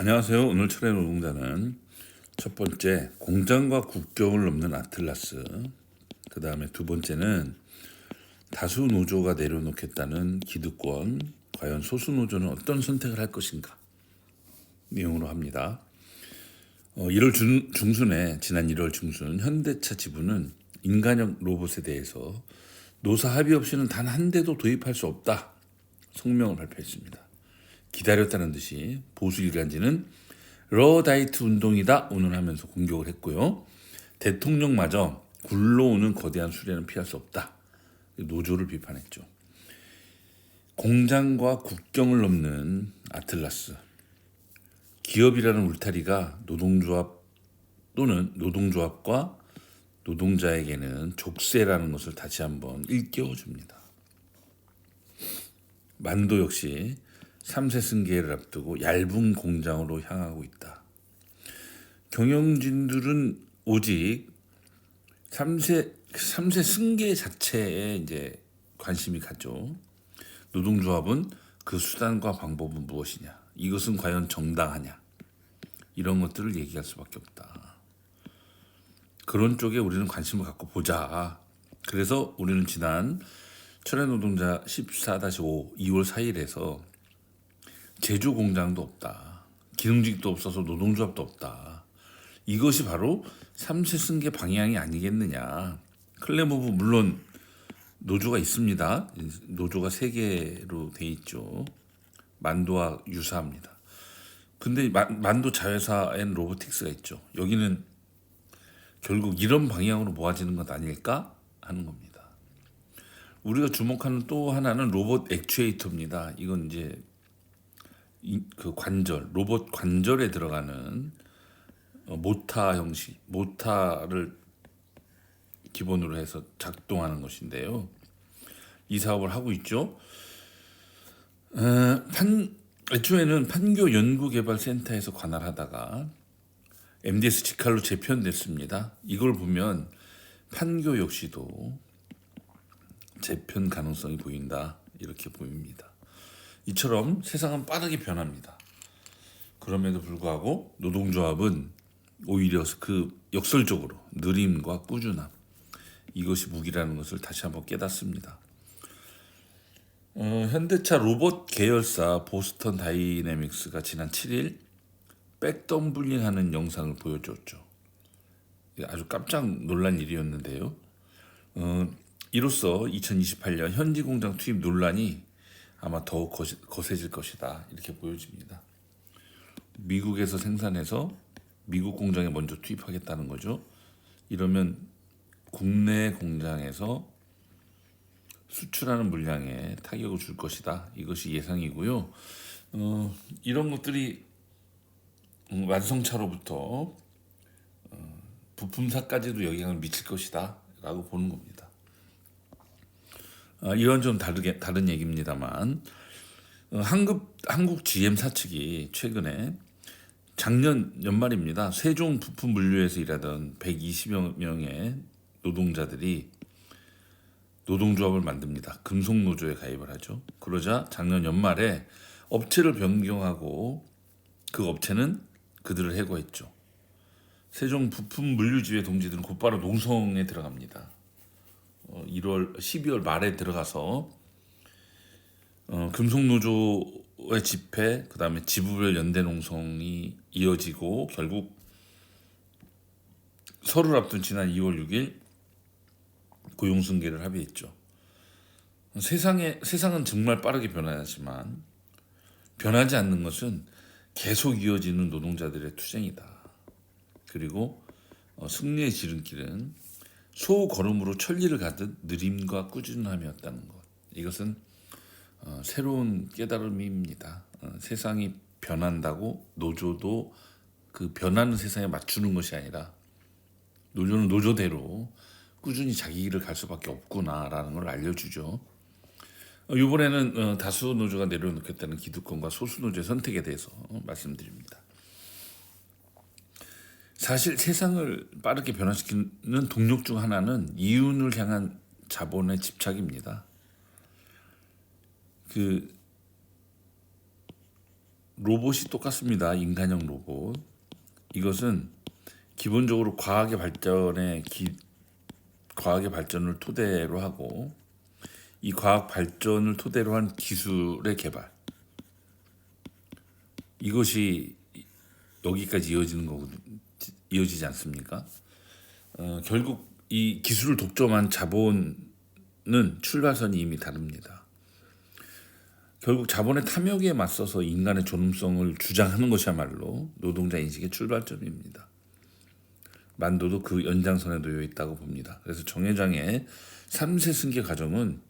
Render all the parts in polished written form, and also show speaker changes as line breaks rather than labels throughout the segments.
안녕하세요. 오늘 철의 노동자는 첫 번째 공장과 국경을 넘는 아틀라스, 그 다음에 두 번째는 다수 노조가 내려놓겠다는 기득권, 과연 소수 노조는 어떤 선택을 할 것인가 내용으로 합니다. 1월 중순에 지난 1월 중순 현대차 지부는 인간형 로봇에 대해서 노사 합의 없이는 단 한 대도 도입할 수 없다 성명을 발표했습니다. 기다렸다는 듯이 보수 일간지는 러다이트 운동이다 운운하면서 공격을 했고요. 대통령마저 굴러오는 거대한 수레는 피할 수 없다. 노조를 비판했죠. 공장과 국경을 넘는 아틀라스. 기업이라는 울타리가 노동조합 또는 노동조합과 노동자에게는 족쇄라는 것을 다시 한번 일깨워줍니다. 만도 역시 3세 승계를 앞두고 얇은 공장으로 향하고 있다. 경영진들은 오직 3세 승계 자체에 이제 관심이 가죠. 노동조합은 그 수단과 방법은 무엇이냐? 이것은 과연 정당하냐? 이런 것들을 얘기할 수밖에 없다. 그런 쪽에 우리는 관심을 갖고 보자. 그래서 우리는 지난 철의 노동자 14-5 2월 4일에서 제조 공장도 없다. 기능직도 없어서 노동조합도 없다. 이것이 바로 3세 승계 방향이 아니겠느냐. 클레모브 물론 노조가 있습니다. 노조가 3개로 돼 있죠. 만도와 유사합니다. 근데 만도 자회사 앤 로보틱스가 있죠. 여기는 결국 이런 방향으로 모아지는 것 아닐까 하는 겁니다. 우리가 주목하는 또 하나는 로봇 액추에이터입니다. 이건 이제 그 관절, 로봇 관절에 들어가는 모타 형식, 모타를 기본으로 해서 작동하는 것인데요. 이 사업을 하고 있죠. 애초에는 판교 연구개발센터에서 관할하다가 MDS 직할로 재편됐습니다. 이걸 보면 판교 역시도 재편 가능성이 보인다 이렇게 보입니다. 이처럼 세상은 빠르게 변합니다. 그럼에도 불구하고 노동조합은 오히려 그 역설적으로 느림과 꾸준함 이것이 무기라는 것을 다시 한번 깨닫습니다. 현대차 로봇 계열사 보스턴 다이내믹스가 지난 7일 백덤블링하는 영상을 보여줬죠. 아주 깜짝 놀란 일이었는데요. 이로써 2028년 현지 공장 투입 논란이 아마 더욱 거세질 것이다 이렇게 보여집니다. 미국에서 생산해서 미국 공장에 먼저 투입하겠다는 거죠. 이러면 국내 공장에서 수출하는 물량에 타격을 줄 것이다. 이것이 예상이고요. 이런 것들이 완성차로부터 부품사까지도 영향을 미칠 것이다 라고 보는 겁니다. 이건 좀 다른 얘기입니다만 한국 GM사 측이 최근에 작년 연말입니다. 세종 부품 물류에서 일하던 120여 명의 노동자들이 노동조합을 만듭니다. 금속노조에 가입을 하죠. 그러자 작년 연말에 업체를 변경하고 그 업체는 그들을 해고했죠. 세종 부품 물류지회 동지들은 곧바로 농성에 들어갑니다. 12월 말에 들어가서 금속노조의 집회, 그 다음에 지부별 연대 농성이 이어지고 결국 설을 앞둔 지난 2월 6일 고용승계를 합의했죠. 세상은 정말 빠르게 변하지만 변하지 않는 것은 계속 이어지는 노동자들의 투쟁이다. 그리고 승리의 지름길은 소걸음으로 천리를 가듯 느림과 꾸준함이었다는 것. 이것은 새로운 깨달음입니다. 세상이 변한다고 노조도 그 변하는 세상에 맞추는 것이 아니라 노조는 노조대로 꾸준히 자기 길을 갈 수밖에 없구나라는 걸 알려주죠. 이번에는 다수 노조가 내려놓겠다는 기득권과 소수 노조의 선택에 대해서 말씀드립니다. 사실 세상을 빠르게 변화시키는 동력 중 하나는 이윤을 향한 자본의 집착입니다. 그 로봇이 똑같습니다. 인간형 로봇. 이것은 기본적으로 과학의 발전을 토대로 하고 이 과학 발전을 토대로 한 기술의 개발, 이것이 여기까지 이어지지 않습니까? 결국 이 기술을 독점한 자본은 출발선이 이미 다릅니다. 결국 자본의 탐욕에 맞서서 인간의 존엄성을 주장하는 것이야말로 노동자 인식의 출발점입니다. 만도도 그 연장선에 놓여 있다고 봅니다. 그래서 정 회장의 3세 승계 과정은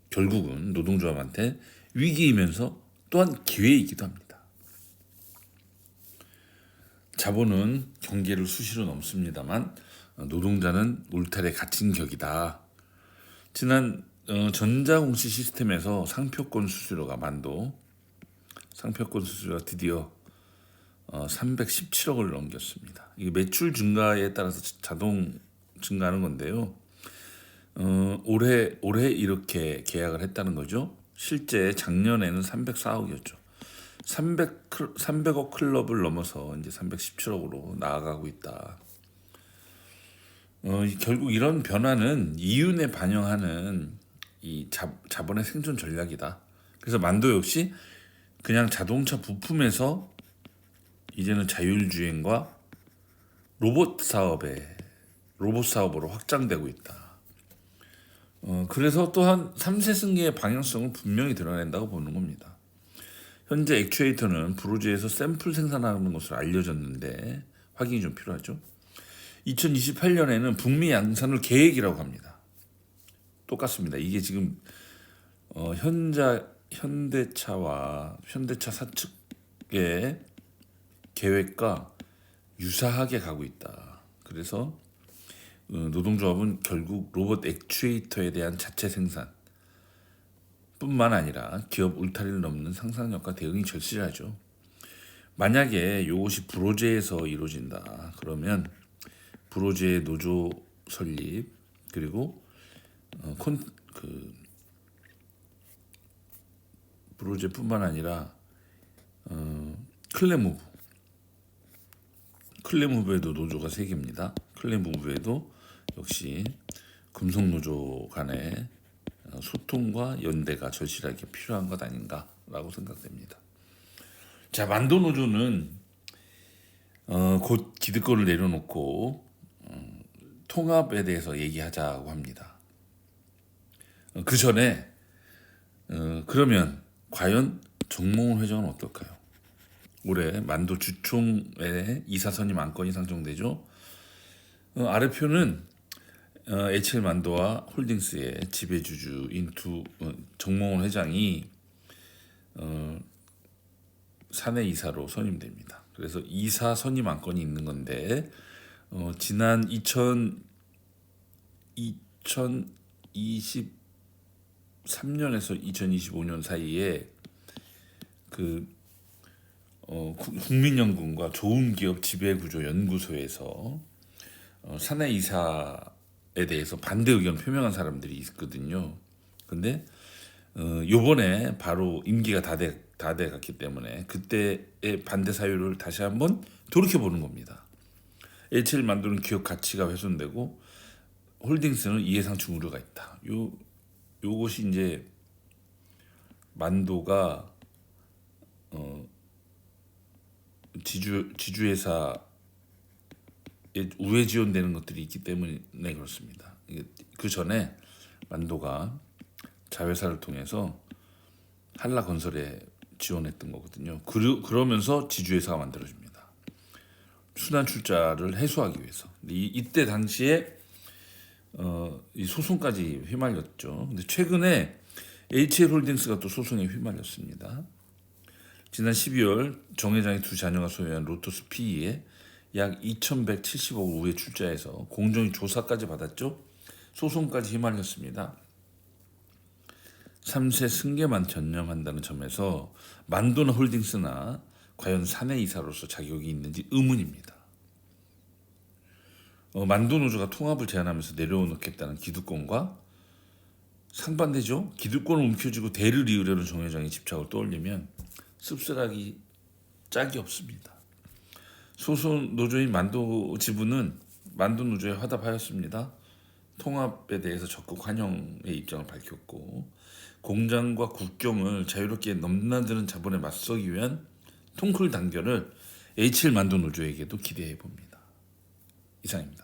결국은 노동조합한테 위기이면서 또한 기회이기도 합니다. 자본은 경계를 수시로 넘습니다만 노동자는 울타리에 갇힌 격이다. 지난 전자공시 시스템에서 상표권 수수료가 드디어 317억을 넘겼습니다. 이게 매출 증가에 따라서 자동 증가하는 건데요. 올해 이렇게 계약을 했다는 거죠. 실제 작년에는 304억이었죠. 300억 클럽을 넘어서 이제 317억으로 나아가고 있다. 결국 이런 변화는 이윤에 반영하는 이 자본의 생존 전략이다. 그래서 만도 역시 그냥 자동차 부품에서 이제는 자율주행과 로봇 사업으로 확장되고 있다. 그래서 또한 3세 승계의 방향성을 분명히 드러낸다고 보는 겁니다. 현재 액추에이터는 브로제에서 샘플 생산하는 것으로 알려졌는데 확인이 좀 필요하죠. 2028년에는 북미 양산을 계획이라고 합니다. 똑같습니다. 이게 지금 현대차 사측의 계획과 유사하게 가고 있다. 그래서 노동조합은 결국 로봇 액추에이터에 대한 자체 생산 뿐만 아니라 기업 울타리를 넘는 상상력과 대응이 절실하죠. 만약에 이것이 브로제에서 이루어진다. 그러면 브로제 노조 설립 그리고 브로제뿐만 아니라 클레무브에도 노조가 3개입니다. 클레무브에도 역시 금속노조 간의 소통과 연대가 절실하게 필요한 것 아닌가라고 생각됩니다. 자, 만도 노조는 곧 기득권을 내려놓고 통합에 대해서 얘기하자고 합니다. 그 전에 그러면 과연 정몽원 회장은 어떨까요? 올해 만도 주총에 이사 선임 안건이 상정되죠. 아래 표는 HL 만도와 홀딩스의 지배주주인 정몽원 회장이 사내 이사로 선임됩니다. 그래서 이사 선임 안건이 있는 건데 지난 2023년에서 2025년 사이에 국민연금과 좋은기업 지배구조 연구소에서 사내 이사에 대해서 반대 의견 표명한 사람들이 있거든요. 근데 요번에 바로 임기가 다 돼 갔기 때문에 그때의 반대 사유를 다시 한번 돌이켜 보는 겁니다. HL 만도는 기업 가치가 훼손되고 홀딩스는 이해상충 우려가 있다. 요것이 이제 만도가 지주회사에 우회 지원되는 것들이 있기 때문에 그렇습니다. 그 전에 만도가 자회사를 통해서 한라건설에 지원했던 거거든요. 그러면서 지주회사가 만들어집니다. 순환 출자를 해소하기 위해서. 이때 당시에 이 소송까지 휘말렸죠. 근데 최근에 HL홀딩스가 또 소송에 휘말렸습니다. 지난 12월 정 회장의 두 자녀가 소유한 로토스 PE에 약 2,170억 우회 출자해서 공정위 조사까지 받았죠. 소송까지 휘말렸습니다. 3세 승계만 전념한다는 점에서 만도나 홀딩스나 과연 사내 이사로서 자격이 있는지 의문입니다. 만도 노조가 통합을 제안하면서 내려놓겠다는 기득권과 상반되죠. 기득권을 움켜쥐고 대를 이으려는 정 회장의 집착을 떠올리면 씁쓸하기 짝이 없습니다. 소수 노조인 만도 지부는 만도 노조에 화답하였습니다. 통합에 대해서 적극 환영의 입장을 밝혔고 공장과 국경을 자유롭게 넘나드는 자본에 맞서기 위한 통쿨 단결을 H1 만도 노조에게도 기대해 봅니다. 이상입니다.